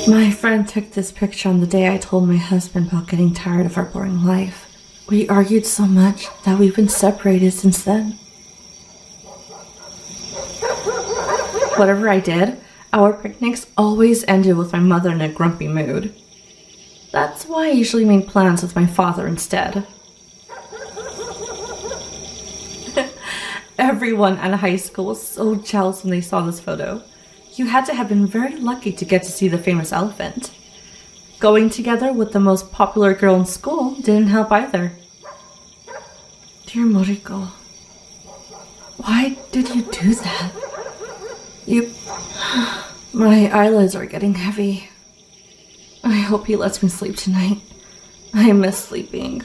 My friend took this picture on the day I told my husband about getting tired of our boring life. We argued so much that we've been separated since then. Whatever I did, our picnics always ended with my mother in a grumpy mood. That's why I usually made plans with my father instead. Everyone at high school was so jealous when they saw this photo. You had to have been very lucky to get to see the famous elephant. Going together with the most popular girl in school didn't help either. Dear Moriko, why did you do that? My eyelids are getting heavy. I hope he lets me sleep tonight. I miss sleeping.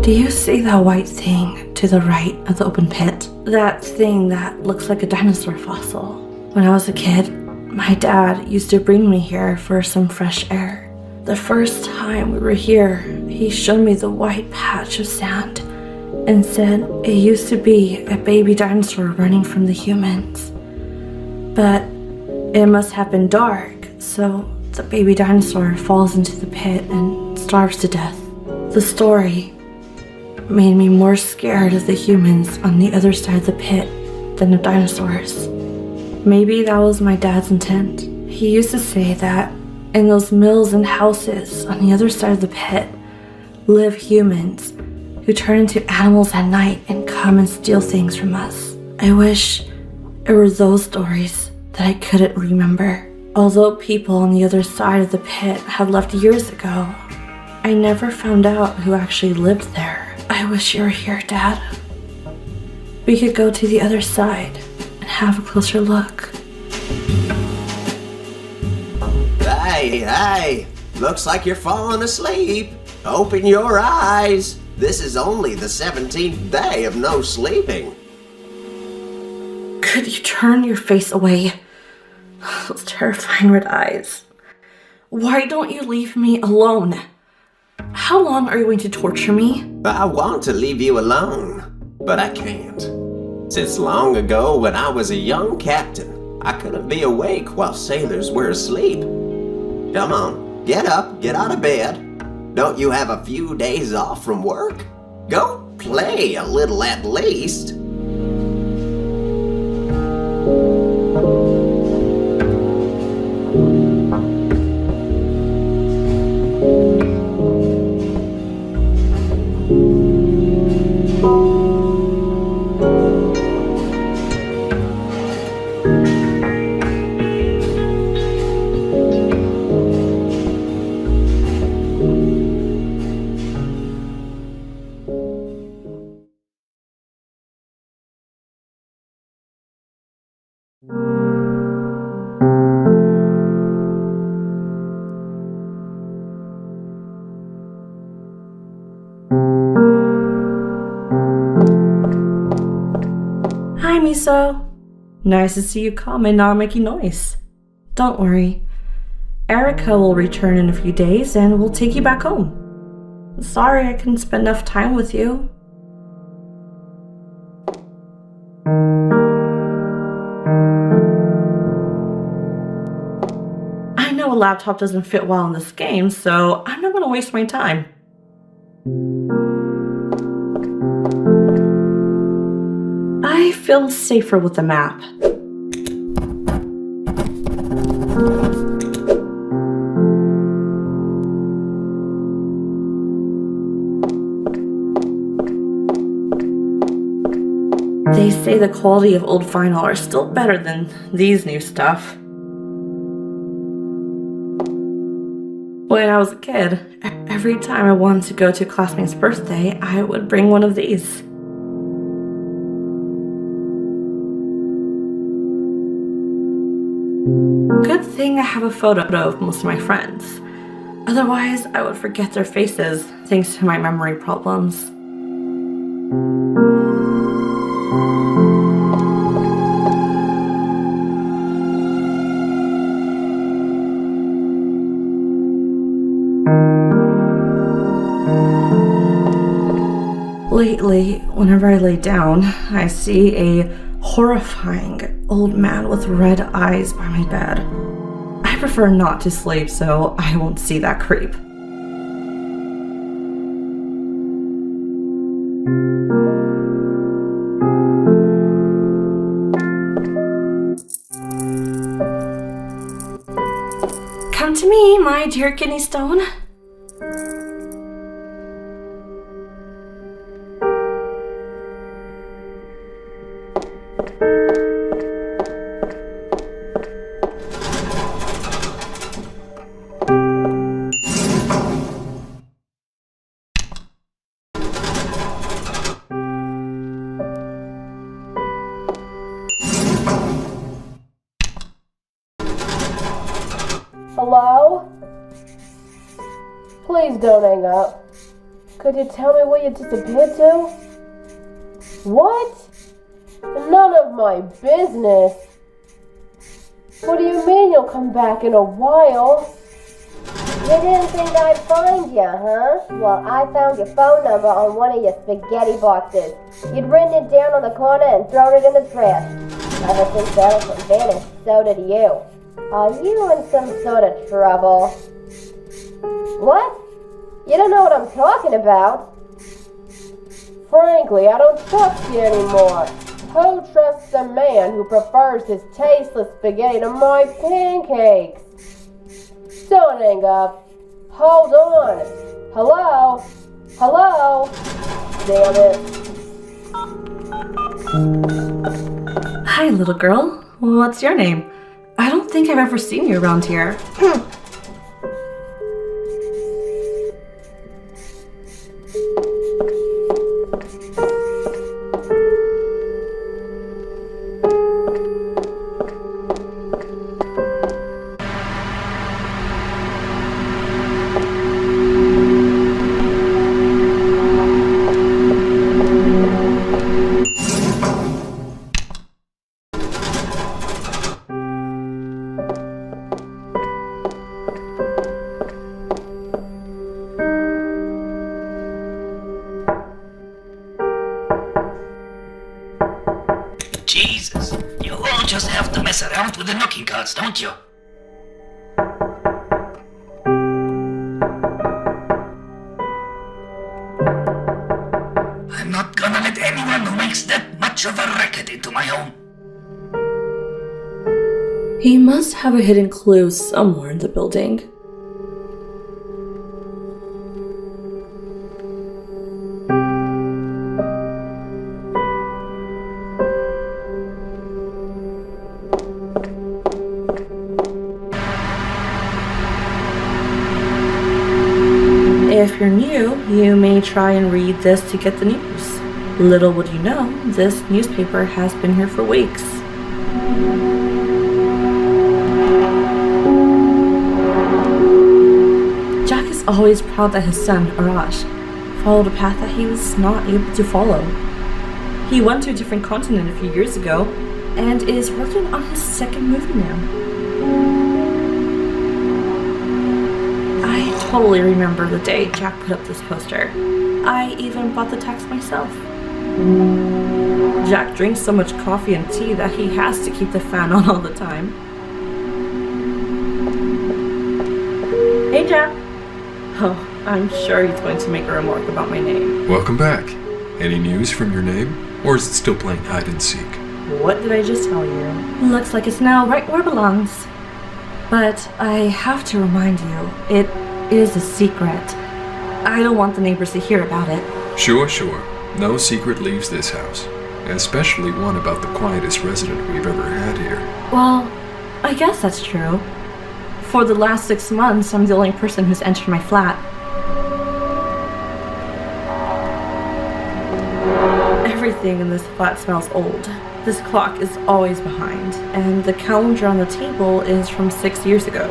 Do you see that white thing to the right of the open pit? That thing that looks like a dinosaur fossil. When I was a kid, my dad used to bring me here for some fresh air. The first time we were here, he showed me the white patch of sand and said it used to be a baby dinosaur running from the humans. But it must have been dark, so the baby dinosaur falls into the pit and starves to death. The story made me more scared of the humans on the other side of the pit than the dinosaurs. Maybe that was my dad's intent. He used to say that in those mills and houses on the other side of the pit live humans who turn into animals at night and come and steal things from us. I wish it were those stories that I couldn't remember. Although people on the other side of the pit had left years ago, I never found out who actually lived there. I wish you were here, Dad. We could go to the other side and have a closer look. Hey, looks like you're falling asleep. Open your eyes. This is only the 17th day of no sleeping. Could you turn your face away? Those terrifying red eyes. Why don't you leave me alone? How long are you going to torture me? I want to leave you alone, but I can't. Since long ago, when I was a young captain, I couldn't be awake while sailors were asleep. Come on, get up, get out of bed. Don't you have a few days off from work? Go play a little at least. Hi, Miso. Nice to see you calm and not making noise. Don't worry. Erica will return in a few days and we'll take you back home. Sorry I couldn't spend enough time with you. I know a laptop doesn't fit well in this game, so I'm not going to waste my time. I feel safer with the map. They say the quality of old vinyl are still better than these new stuff. When I was a kid, every time I wanted to go to a classmate's birthday, I would bring one of these. Good thing I have a photo of most of my friends. Otherwise, I would forget their faces thanks to my memory problems. Lately, whenever I lay down, I see a horrifying old man with red eyes by my bed. I prefer not to sleep so I won't see that creep. Come to me, my dear kidney stone. Hello? Please don't hang up. Could you tell me where you disappeared to? What? None of my business. What do you mean you'll come back in a while? You didn't think I'd find you, huh? Well, I found your phone number on one of your spaghetti boxes. You'd written it down on the corner and thrown it in the trash. Ever since Allison vanished, so did you. Are you in some sort of trouble? What? You don't know what I'm talking about? Frankly, I don't trust you anymore. Who trusts a man who prefers his tasteless spaghetti to my pancakes? Don't hang up. Hold on. Hello? Hello? Damn it. Hi, little girl. What's your name? I don't think I've ever seen you around here. Jesus, you all just have to mess around with the knocking cards, don't you? I'm not gonna let anyone who makes that much of a racket into my home. He must have a hidden clue somewhere in the building. If you're new, you may try and read this to get the news. Little would you know, this newspaper has been here for weeks. Jack is always proud that his son, Arash, followed a path that he was not able to follow. He went to a different continent a few years ago and is working on his second movie now. I totally remember the day Jack put up this poster. I even bought the text myself. Jack drinks so much coffee and tea that he has to keep the fan on all the time. Hey, Jack. Oh, I'm sure he's going to make a remark about my name. Welcome back. Any news from your name? Or is it still playing hide and seek? What did I just tell you? Looks like it's now right where it belongs. But I have to remind you, it is a secret. I don't want the neighbors to hear about it. Sure. No secret leaves this house. Especially one about the quietest resident we've ever had here. Well, I guess that's true. For the last 6 months, I'm the only person who's entered my flat. Everything in this flat smells old. This clock is always behind, and the calendar on the table is from 6 years ago.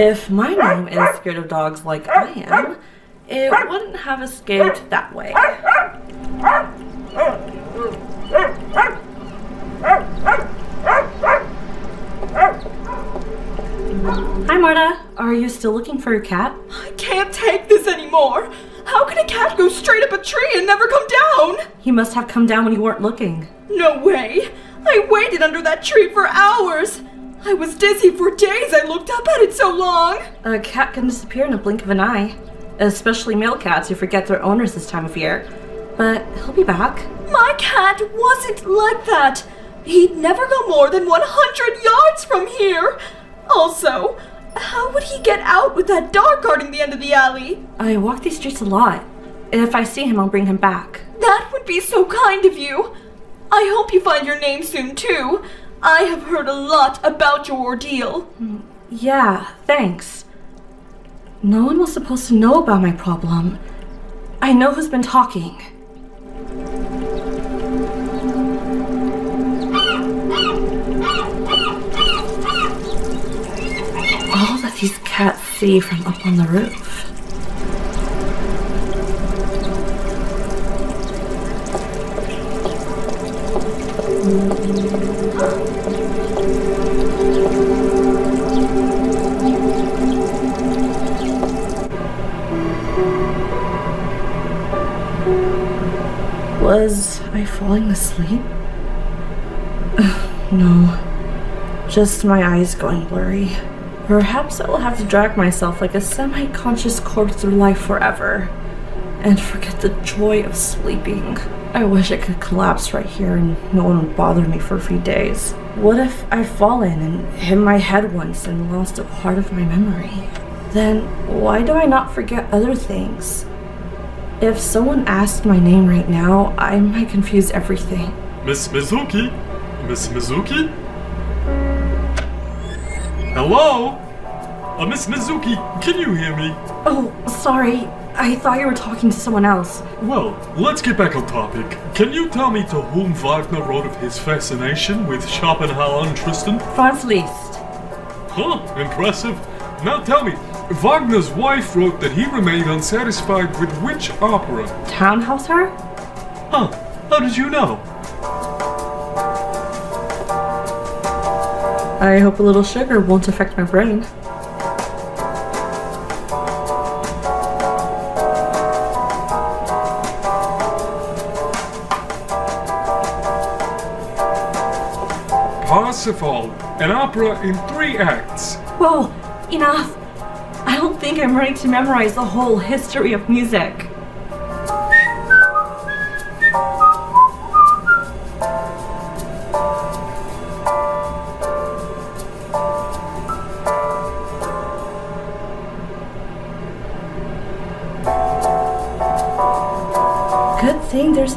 If my name is scared of dogs like I am, it wouldn't have escaped that way. Hi, Marta. Are you still looking for your cat? I can't take this anymore. How can a cat go straight up a tree and never come down? He must have come down when you weren't looking. No way. I waited under that tree for hours. I was dizzy for days. I looked up at it so long. A cat can disappear in a blink of an eye. Especially male cats who forget their owners this time of year. But he'll be back. My cat wasn't like that. He'd never go more than 100 yards from here. Also, how would he get out with that dog guarding the end of the alley? I walk these streets a lot. If I see him, I'll bring him back. That would be so kind of you. I hope you find your name soon, too. I have heard a lot about your ordeal. Yeah, thanks. No one was supposed to know about my problem. I know who's been talking. All that these cats see from up on the roof. Was I falling asleep? No. Just my eyes going blurry. Perhaps I will have to drag myself like a semi-conscious corpse through life forever. And forget the joy of sleeping. I wish I could collapse right here and no one would bother me for a few days. What if I've fallen and hit my head once and lost a part of my memory? Then why do I not forget other things? If someone asked my name right now, I might confuse everything. Miss Mizuki? Miss Mizuki? Hello? Miss Mizuki, can you hear me? Oh, sorry. I thought you were talking to someone else. Well, let's get back on topic. Can you tell me to whom Wagner wrote of his fascination with Schopenhauer and Tristan? Franz Liszt. Huh, impressive. Now tell me, Wagner's wife wrote that he remained unsatisfied with which opera? Tannhäuser? Huh, how did you know? I hope a little sugar won't affect my brain. Parsifal, an opera in 3 acts. Whoa, enough! I don't think I'm ready to memorize the whole history of music. Good thing there's...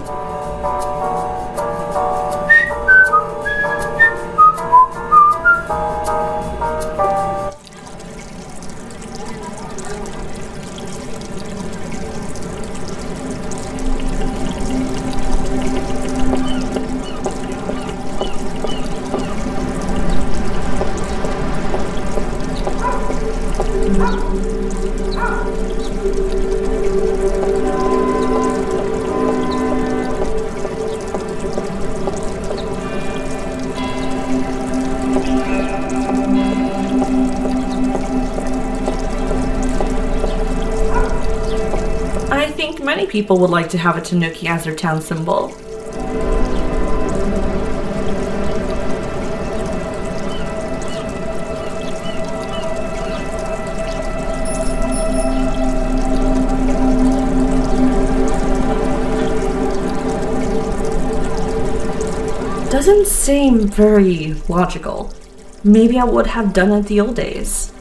I think many people would like to have a tanuki as their town symbol. Doesn't seem very logical. Maybe I would have done it the old days.